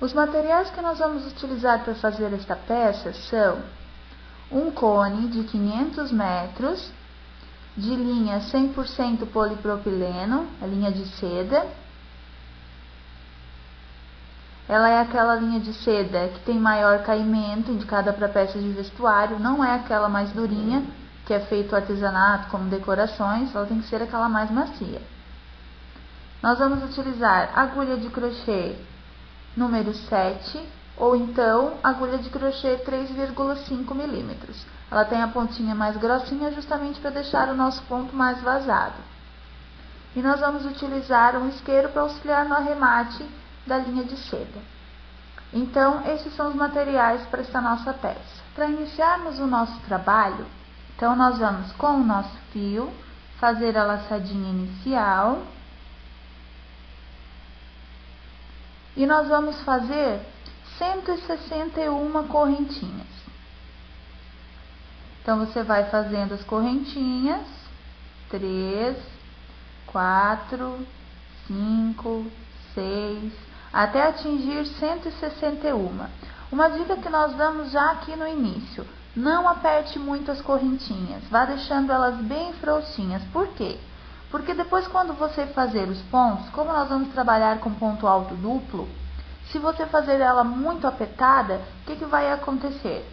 Os materiais que nós vamos utilizar para fazer esta peça são um cone de 500 metros, de linha 100% polipropileno, a linha de seda. Ela é aquela linha de seda que tem maior caimento, indicada para peças de vestuário, não é aquela mais durinha, que é feito artesanato como decorações, ela tem que ser aquela mais macia. Nós vamos utilizar agulha de crochê número 7, ou então agulha de crochê 3,5 milímetros. Ela tem a pontinha mais grossinha justamente para deixar o nosso ponto mais vazado. E nós vamos utilizar um isqueiro para auxiliar no arremate da linha de seda. Então, esses são os materiais para esta nossa peça. Para iniciarmos o nosso trabalho, então nós vamos com o nosso fio fazer a laçadinha inicial. E nós vamos fazer 161 correntinhas. Então, você vai fazendo as correntinhas, 3, 4, 5, 6, até atingir 161. Uma dica que nós damos já aqui no início: não aperte muito as correntinhas, vá deixando elas bem frouxinhas. Por quê? Porque depois, quando você fazer os pontos, como nós vamos trabalhar com ponto alto duplo, se você fazer ela muito apertada, o que vai acontecer?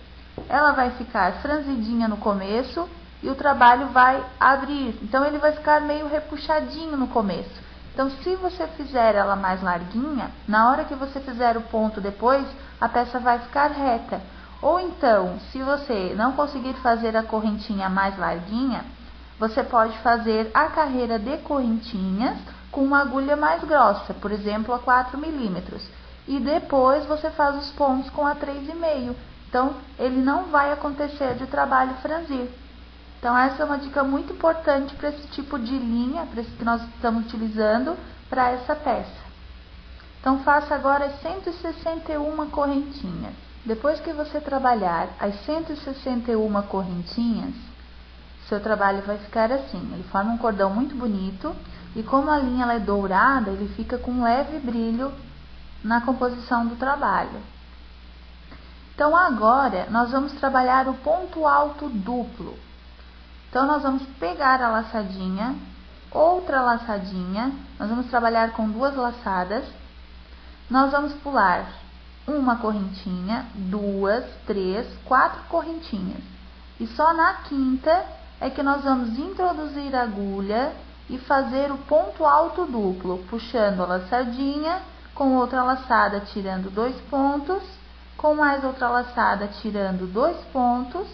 Ela vai ficar franzidinha no começo e o trabalho vai abrir. Então, ele vai ficar meio repuxadinho no começo. Então, se você fizer ela mais larguinha, na hora que você fizer o ponto depois, a peça vai ficar reta. Ou então, se você não conseguir fazer a correntinha mais larguinha, você pode fazer a carreira de correntinhas com uma agulha mais grossa, por exemplo, a 4 milímetros. E depois você faz os pontos com a 3,5. Então, ele não vai acontecer de trabalho franzir. Então, essa é uma dica muito importante para esse tipo de linha, para esse que nós estamos utilizando para essa peça. Então, faça agora as 161 correntinhas. Depois que você trabalhar as 161 correntinhas, seu trabalho vai ficar assim. Ele forma um cordão muito bonito e, como a linha ela é dourada, ele fica com um leve brilho na composição do trabalho. Então, agora nós vamos trabalhar o ponto alto duplo. Então, nós vamos pegar a laçadinha, outra laçadinha, nós vamos trabalhar com 2 laçadas. Nós vamos pular uma correntinha, 2, 3, 4 correntinhas. E só na quinta é que nós vamos introduzir a agulha e fazer o ponto alto duplo, puxando a laçadinha, com outra laçada tirando 2 pontos, com mais outra laçada tirando 2 pontos,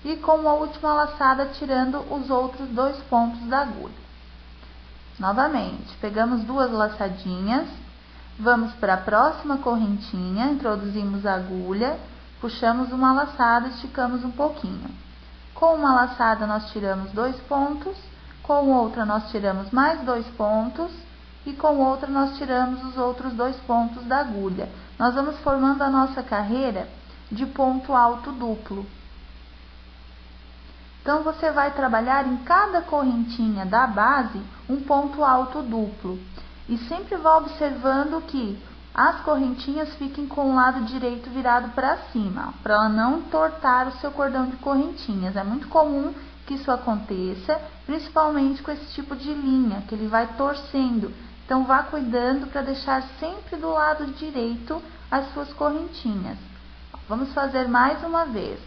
e com a última laçada tirando os outros 2 pontos da agulha. Novamente, pegamos 2 laçadinhas, vamos para a próxima correntinha, introduzimos a agulha, puxamos uma laçada, esticamos um pouquinho. Com uma laçada nós tiramos 2 pontos, com outra nós tiramos mais 2 pontos, e com outra nós tiramos os outros 2 pontos da agulha. Nós vamos formando a nossa carreira de ponto alto duplo. Então, você vai trabalhar em cada correntinha da base um ponto alto duplo. E sempre vá observando que as correntinhas fiquem com o lado direito virado para cima, para ela não entortar o seu cordão de correntinhas. É muito comum que isso aconteça, principalmente com esse tipo de linha, que ele vai torcendo. Então, vá cuidando para deixar sempre do lado direito as suas correntinhas. Vamos fazer mais uma vez.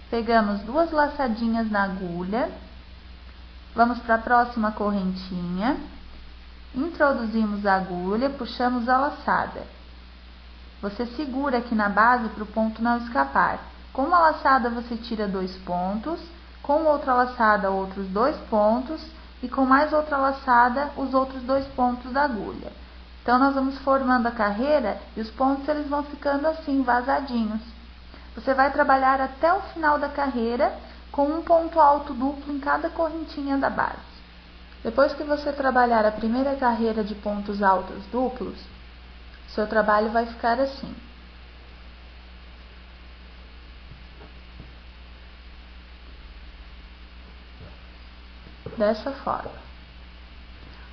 Pegamos 2 laçadinhas na agulha, vamos para a próxima correntinha, introduzimos a agulha, puxamos a laçada. Você segura aqui na base para o ponto não escapar. Com uma laçada você tira 2 pontos, com outra laçada outros 2 pontos e com mais outra laçada os outros 2 pontos da agulha. Então, nós vamos formando a carreira e os pontos eles vão ficando assim, vazadinhos. Você vai trabalhar até o final da carreira com um ponto alto duplo em cada correntinha da base. Depois que você trabalhar a primeira carreira de pontos altos duplos, seu trabalho vai ficar assim. Dessa forma.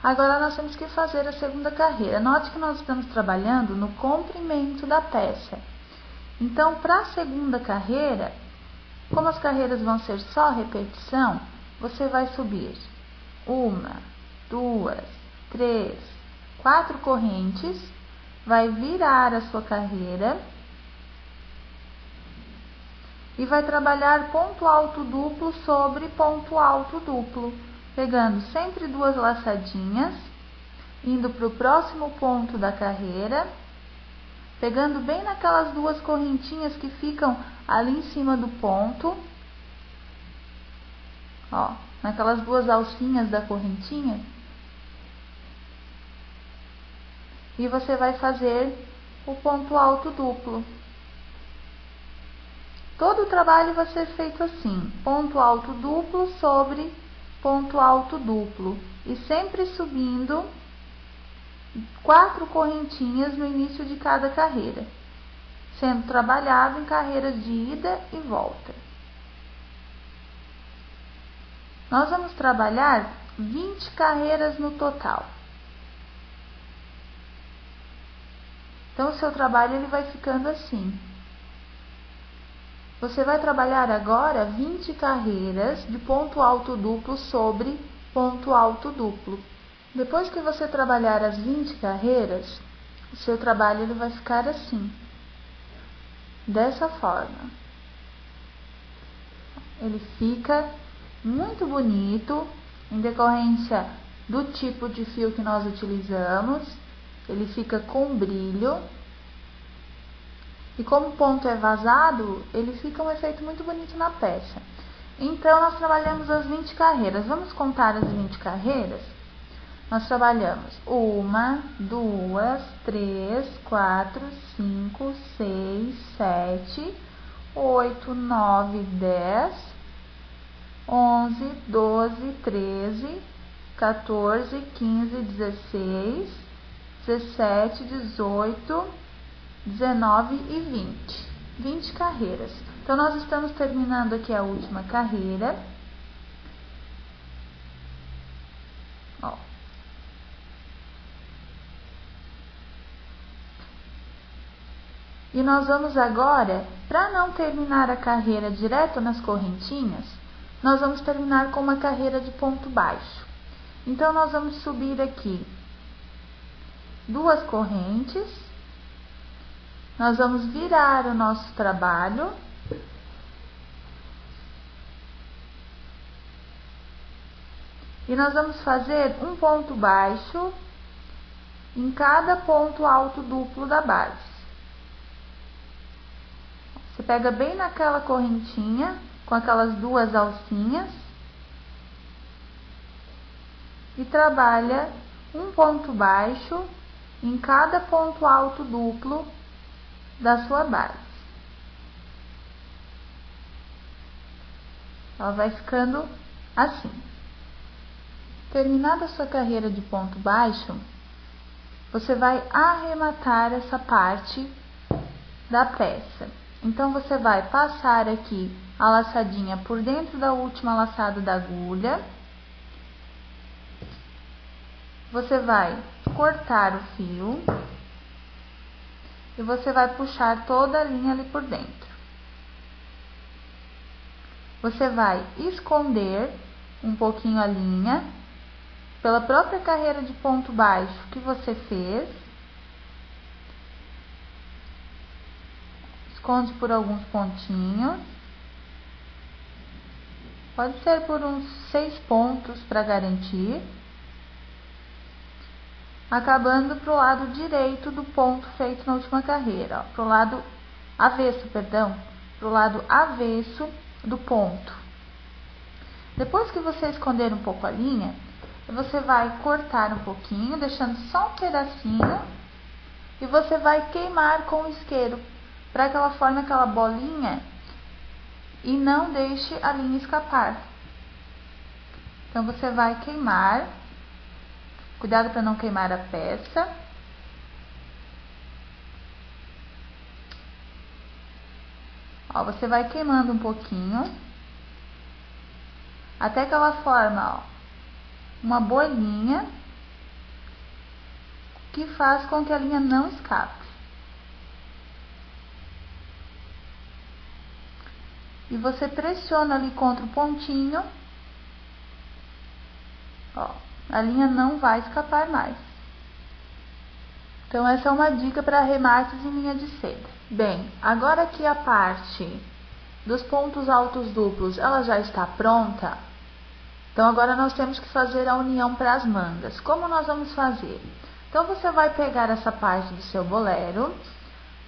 Agora nós temos que fazer a segunda carreira. Note que nós estamos trabalhando no comprimento da peça. Então, para a segunda carreira, como as carreiras vão ser só repetição, você vai subir 1, 2, 3, 4 correntes, vai virar a sua carreira e vai trabalhar ponto alto duplo sobre ponto alto duplo, pegando sempre 2 laçadinhas, indo para o próximo ponto da carreira, pegando bem naquelas 2 correntinhas que ficam ali em cima do ponto, ó, naquelas 2 alcinhas da correntinha, e você vai fazer o ponto alto duplo. Todo o trabalho vai ser feito assim, ponto alto duplo sobre ponto alto duplo, e sempre subindo 4 correntinhas no início de cada carreira, sendo trabalhado em carreiras de ida e volta. Nós vamos trabalhar 20 carreiras no total. Então, o seu trabalho ele vai ficando assim. Você vai trabalhar agora 20 carreiras de ponto alto duplo sobre ponto alto duplo. Depois que você trabalhar as 20 carreiras, o seu trabalho ele vai ficar assim, dessa forma. Ele fica muito bonito, em decorrência do tipo de fio que nós utilizamos, ele fica com brilho. E como o ponto é vazado, ele fica um efeito muito bonito na peça. Então, nós trabalhamos as 20 carreiras. Vamos contar as 20 carreiras? Nós trabalhamos 1, 2, 3, 4, 5, 6, 7, 8, 9, 10, 11, 12, 13, 14, 15, 16, 17, 18... 19 e 20. 20 carreiras. Então, nós estamos terminando aqui a última carreira. Ó. E nós vamos agora, para não terminar a carreira direto nas correntinhas, nós vamos terminar com uma carreira de ponto baixo. Então, nós vamos subir aqui 2 correntes. Nós vamos virar o nosso trabalho. E nós vamos fazer um ponto baixo em cada ponto alto duplo da base. Você pega bem naquela correntinha, com aquelas 2 alcinhas, e trabalha um ponto baixo em cada ponto alto duplo da sua base. Ela vai ficando assim. Terminada a sua carreira de ponto baixo, você vai arrematar essa parte da peça. Então, você vai passar aqui a laçadinha por dentro da última laçada da agulha. Você vai cortar o fio. E você vai puxar toda a linha ali por dentro. Você vai esconder um pouquinho a linha pela própria carreira de ponto baixo que você fez. Esconde por alguns pontinhos. Pode ser por uns 6 pontos para garantir. Acabando pro lado direito do ponto feito na última carreira, ó, pro lado avesso, perdão, pro lado avesso do ponto. Depois que você esconder um pouco a linha, você vai cortar um pouquinho, deixando só um pedacinho, e você vai queimar com o isqueiro, para que ela forme aquela bolinha e não deixe a linha escapar. Então, você vai queimar. Cuidado para não queimar a peça. Ó, você vai queimando um pouquinho, até que ela forma, ó, uma bolinha que faz com que a linha não escape. E você pressiona ali contra o pontinho, ó, a linha não vai escapar mais. Então, essa é uma dica para remates em linha de seda. Bem, agora que a parte dos pontos altos duplos, ela já está pronta, então agora nós temos que fazer a união para as mangas. Como nós vamos fazer? Então, você vai pegar essa parte do seu bolero,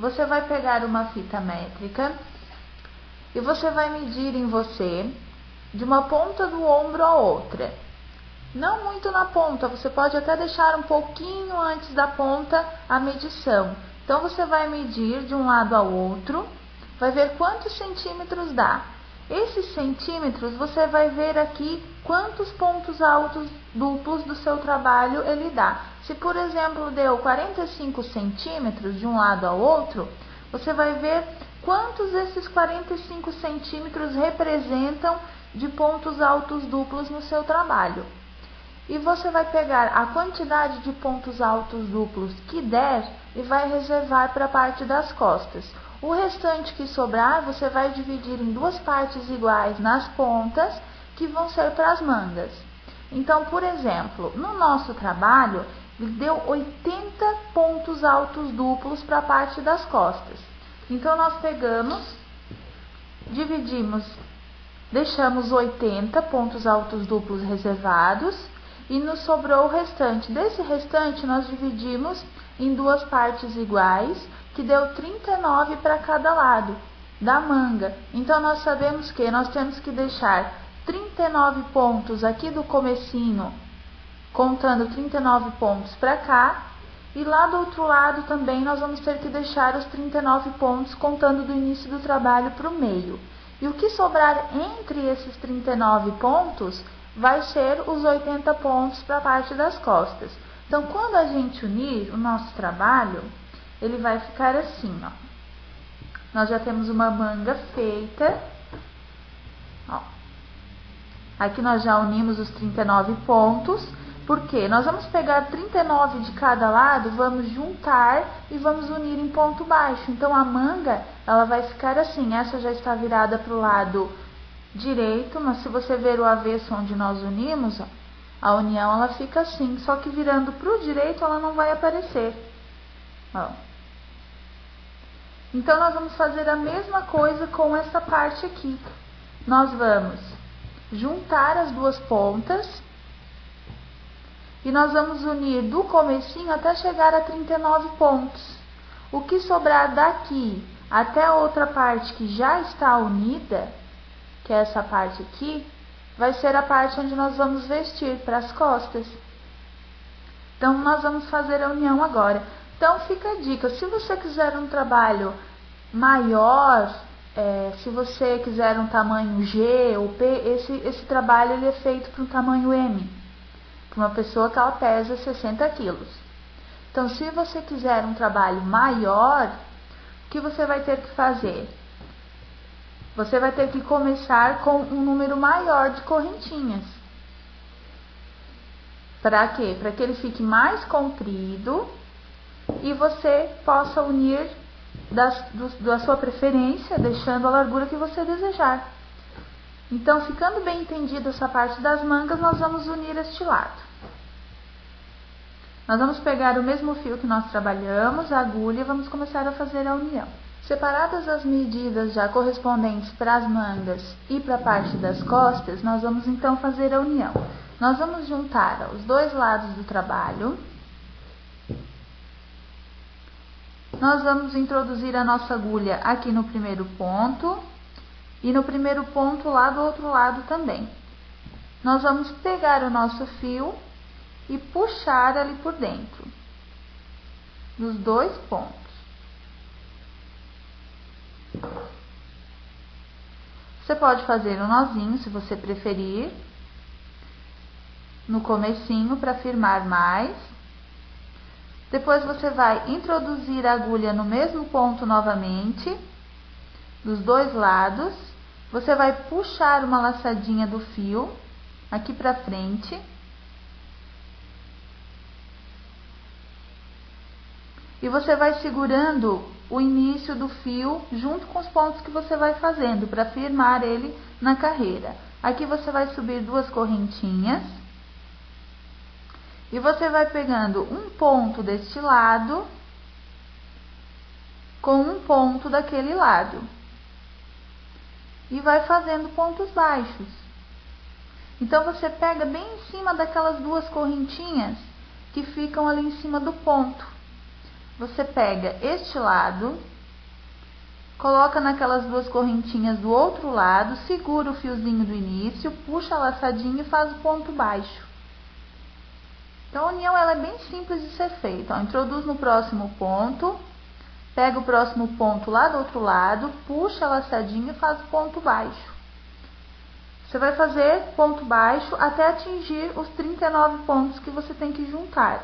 você vai pegar uma fita métrica e você vai medir em você de uma ponta do ombro a outra. Não muito na ponta, você pode até deixar um pouquinho antes da ponta a medição. Então, você vai medir de um lado ao outro, vai ver quantos centímetros dá. Esses centímetros, você vai ver aqui quantos pontos altos duplos do seu trabalho ele dá. Se, por exemplo, deu 45 centímetros de um lado ao outro, você vai ver quantos esses 45 centímetros representam de pontos altos duplos no seu trabalho. E você vai pegar a quantidade de pontos altos duplos que der e vai reservar para a parte das costas. O restante que sobrar, você vai dividir em duas partes iguais nas pontas, que vão ser para as mangas. Então, por exemplo, no nosso trabalho, deu 80 pontos altos duplos para a parte das costas. Então, nós pegamos, dividimos, deixamos 80 pontos altos duplos reservados e nos sobrou o restante. Desse restante, nós dividimos em duas partes iguais, que deu 39 para cada lado da manga. Então, nós sabemos que nós temos que deixar 39 pontos aqui do comecinho, contando 39 pontos para cá, e lá do outro lado também nós vamos ter que deixar os 39 pontos, contando do início do trabalho para o meio. E o que sobrar entre esses 39 pontos vai ser os 80 pontos para a parte das costas. Então, quando a gente unir o nosso trabalho, ele vai ficar assim, ó. Nós já temos uma manga feita, ó. Aqui nós já unimos os 39 pontos, porque nós vamos pegar 39 de cada lado, vamos juntar e vamos unir em ponto baixo. Então, a manga, ela vai ficar assim. Essa já está virada para o lado direito, mas se você ver o avesso onde nós unimos, ó, a união ela fica assim, só que virando para o direito ela não vai aparecer. Ó. Então, nós vamos fazer a mesma coisa com essa parte aqui. Nós vamos juntar as duas pontas e nós vamos unir do comecinho até chegar a 39 pontos. O que sobrar daqui até a outra parte que já está unida, que é essa parte aqui, vai ser a parte onde nós vamos vestir para as costas. Então, nós vamos fazer a união agora. Então, fica a dica, se você quiser um trabalho maior, se você quiser um tamanho G ou P, esse trabalho ele é feito para um tamanho M, para uma pessoa que ela pesa 60 quilos. Então, se você quiser um trabalho maior, o que você vai ter que fazer? Você vai ter que começar com um número maior de correntinhas. Para quê? Para que ele mais comprido e você possa unir da sua preferência, deixando a largura que você desejar. Então, ficando bem entendida essa parte das mangas, nós vamos unir este lado. Nós vamos pegar o mesmo fio que nós trabalhamos, a agulha, e vamos começar a fazer a união. Separadas as medidas já correspondentes para as mangas e para a parte das costas, nós vamos então fazer a união. Nós vamos juntar os dois lados do trabalho. Nós vamos introduzir a nossa agulha aqui no primeiro ponto e no primeiro ponto lá do outro lado também. Nós vamos pegar o nosso fio e puxar ali por dentro, nos dois pontos. Você pode fazer um nozinho, se você preferir, no comecinho para firmar mais. Depois você vai introduzir a agulha no mesmo ponto novamente, dos dois lados. Você vai puxar uma laçadinha do fio aqui para frente. e você vai segurando o início do fio junto com os pontos que você vai fazendo para firmar ele na carreira. Aqui você vai subir 2 correntinhas e você vai pegando um ponto deste lado com um ponto daquele lado e vai fazendo pontos baixos. Então você pega bem em cima daquelas 2 correntinhas que ficam ali em cima do ponto. Você pega este lado, coloca naquelas 2 correntinhas do outro lado, segura o fiozinho do início, puxa a laçadinha e faz o ponto baixo. Então a união ela é bem simples de ser feita. Ó, introduz no próximo ponto, pega o próximo ponto lá do outro lado, puxa a laçadinha e faz o ponto baixo. Você vai fazer ponto baixo até atingir os 39 pontos que você tem que juntar.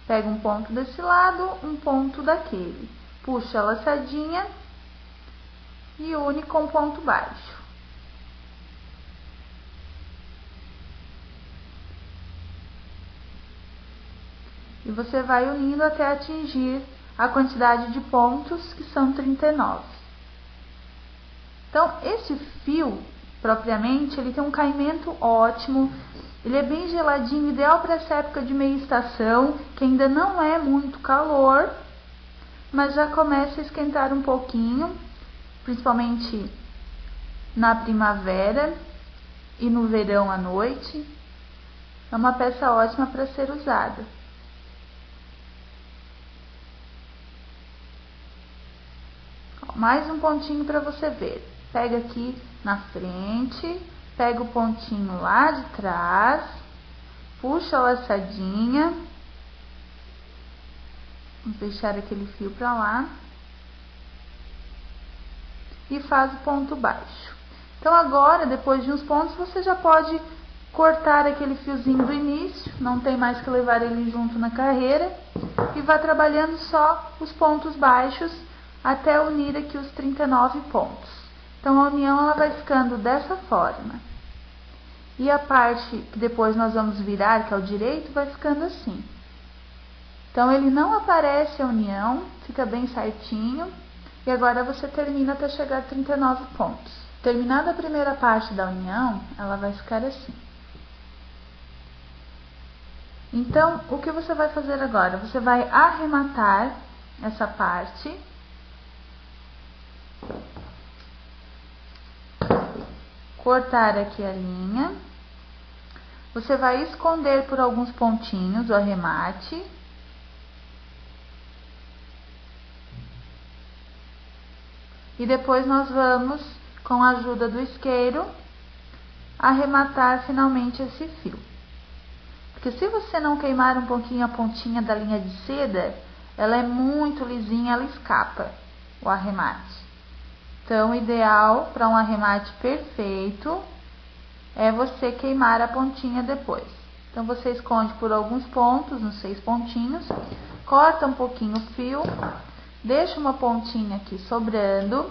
Pega um ponto desse lado, um ponto daquele. Puxa a laçadinha e une com ponto baixo. E você vai unindo até atingir a quantidade de pontos, que são 39. Então, esse fio, propriamente, ele tem um caimento ótimo. Ele é bem geladinho, ideal para essa época de meia estação, que ainda não é muito calor, mas já começa a esquentar um pouquinho, principalmente na primavera e no verão à noite. É uma peça ótima para ser usada. Mais um pontinho para você ver. Pega aqui na frente, pega o pontinho lá de trás, puxa a laçadinha, vamos deixar aquele fio para lá e faz o ponto baixo. Então agora, depois de uns pontos, você já pode cortar aquele fiozinho do início, não tem mais que levar ele junto na carreira, e vai trabalhando só os pontos baixos até unir aqui os 39 pontos. Então a união ela vai ficando dessa forma. E a parte que depois nós vamos virar, que é o direito, vai ficando assim. Então ele não aparece a união, fica bem certinho. E agora você termina até chegar a 39 pontos. Terminada a primeira parte da união, ela vai ficar assim. Então, o que você vai fazer agora? Você vai arrematar essa parte. Cortar aqui a linha. Você vai esconder por alguns pontinhos o arremate. E depois nós vamos, com a ajuda do isqueiro, arrematar finalmente esse fio. Porque se você não queimar um pouquinho a pontinha da linha de seda, ela é muito lisinha, ela escapa o arremate. Então, o ideal para um arremate perfeito é você queimar a pontinha depois. Então, você esconde por alguns pontos, uns 6 pontinhos, corta um pouquinho o fio, deixa uma pontinha aqui sobrando.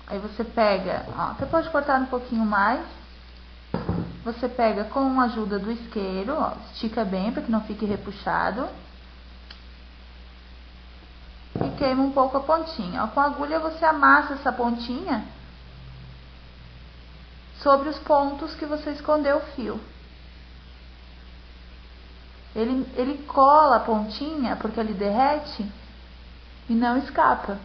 Aí você pega, ó, você pode cortar um pouquinho mais. Você pega com a ajuda do isqueiro, ó, estica bem para que não fique repuxado. E queima um pouco a pontinha. Ó, com a agulha você amassa essa pontinha sobre os pontos que você escondeu o fio. Ele cola a pontinha porque ele derrete e não escapa.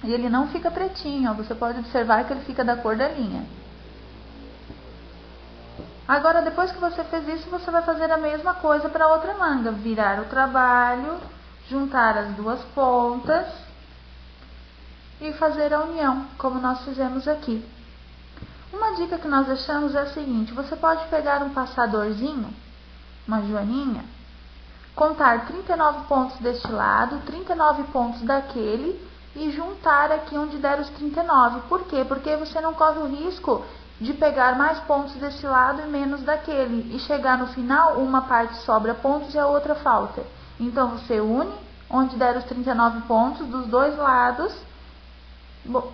E ele não fica pretinho, ó, você pode observar que ele fica da cor da linha. Agora, depois que você fez isso, você vai fazer a mesma coisa para a outra manga. Virar o trabalho, juntar as duas pontas e fazer a união, como nós fizemos aqui. Uma dica que nós deixamos é a seguinte: você pode pegar um passadorzinho, uma joaninha, contar 39 pontos deste lado, 39 pontos daquele e juntar aqui onde der os 39. Por quê? Porque você não corre o risco de pegar mais pontos desse lado e menos daquele, e chegar no final, uma parte sobra pontos e a outra falta. Então, você une onde der os 39 pontos dos dois lados,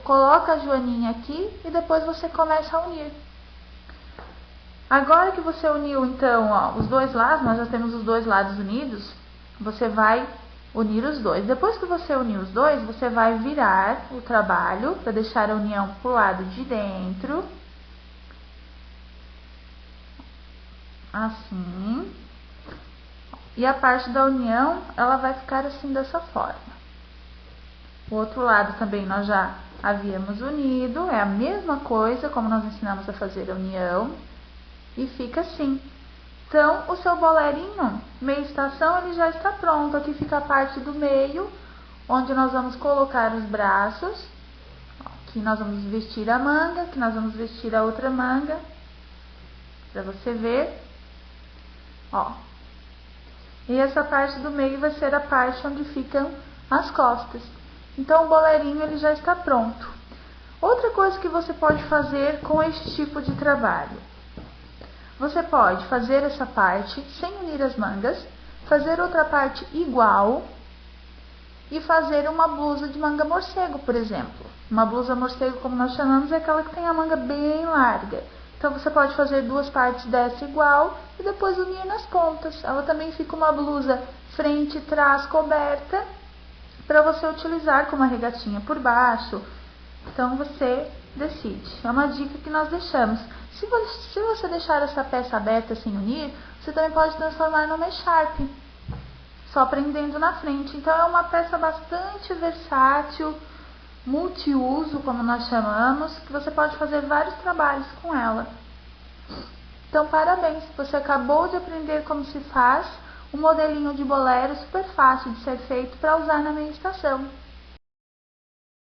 coloca a joaninha aqui e depois você começa a unir. Agora que você uniu, então, ó, os dois lados, nós já temos os dois lados unidos, você vai unir os dois. Depois que você unir os dois, você vai virar o trabalho para deixar a união pro lado de dentro. Assim. E a parte da união, ela vai ficar assim, dessa forma. O outro lado também nós já havíamos unido, é a mesma coisa como nós ensinamos a fazer a união. E fica assim. Então, o seu bolerinho, meia estação, ele já está pronto. Aqui fica a parte do meio, onde nós vamos colocar os braços. Aqui nós vamos vestir a manga, aqui nós vamos vestir a outra manga. Para você ver. Ó. E essa parte do meio vai ser a parte onde ficam as costas. Então, o bolerinho, ele já está pronto. Outra coisa que você pode fazer com esse tipo de trabalho. Você pode fazer essa parte sem unir as mangas, fazer outra parte igual e fazer uma blusa de manga morcego, por exemplo. Uma blusa morcego, como nós chamamos, é aquela que tem a manga bem larga. Então, você pode fazer duas partes dessa igual e depois unir nas pontas. Ela também fica uma blusa frente e trás coberta para você utilizar com uma regatinha por baixo. Então, você decide. É uma dica que nós deixamos. Se você deixar essa peça aberta sem unir, você também pode transformar numa echarpe, só prendendo na frente. Então, é uma peça bastante versátil, multiuso, como nós chamamos, que você pode fazer vários trabalhos com ela. Então, parabéns! Você acabou de aprender como se faz um modelinho de bolero super fácil de ser feito para usar na meia estação.